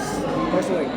Yes, coursework.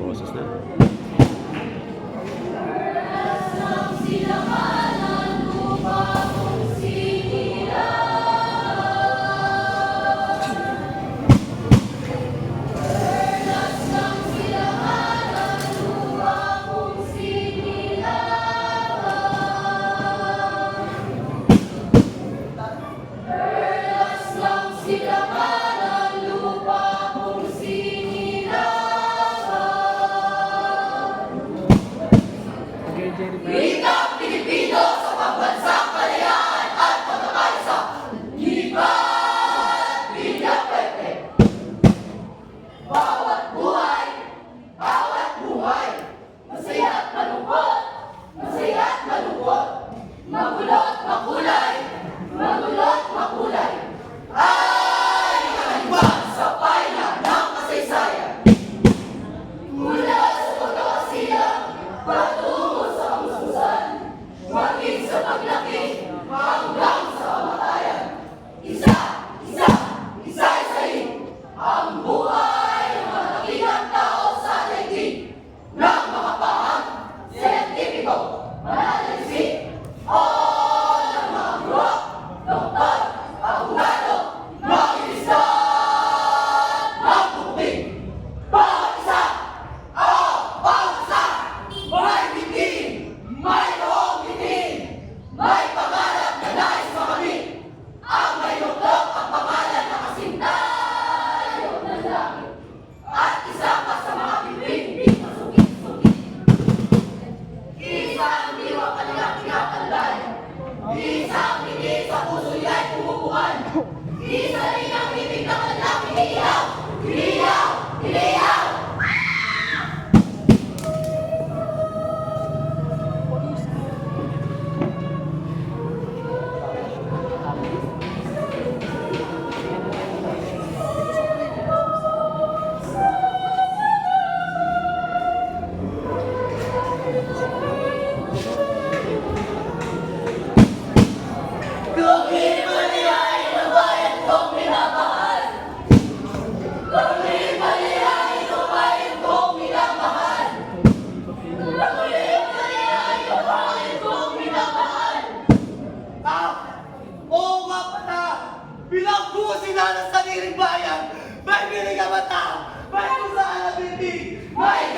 Boses na. Wika Pilipino sa pambansang kalayaan at pagkakaisa. Vivat Villa Puente! Bawat buhay, masaya at malungkot, magulot, makulay, ay nakaliwan sa payna ng kasaysayan. Mula sa pagkakasilang, patungo sa kamususan, maging sa paglaki, hanggang sa kamatayan. Isa-isahin ang buhay ng mga dakilang tao sa daigdig ng mga pahang siyentipiko, mananalisik, o ng mga guro, doktor, abogado, magistrad, magbuking. Bawat isa, may bitin, may noong bitin, may pangarap na nais makamit, ang may luklok ang pangalan na kasintayo ng langit, at isa pa sa mga bibig di masukit-sukit. Isang diwa kanilang pinapalay, isang hindi sa puso ya'y pumupuan, isa rin ang bibig na kanilang iniiyaw, iniiyaw, iniiyaw. Kung himaliyain ang bayan kong minamahal, kung himaliyain ang bayan kong minamahal, kung himaliyain ang bayan kong minamahal. Oo nga pala! Bilang busi na ng sariling bayan, may binig ang mata, may kusaan ang bibig, May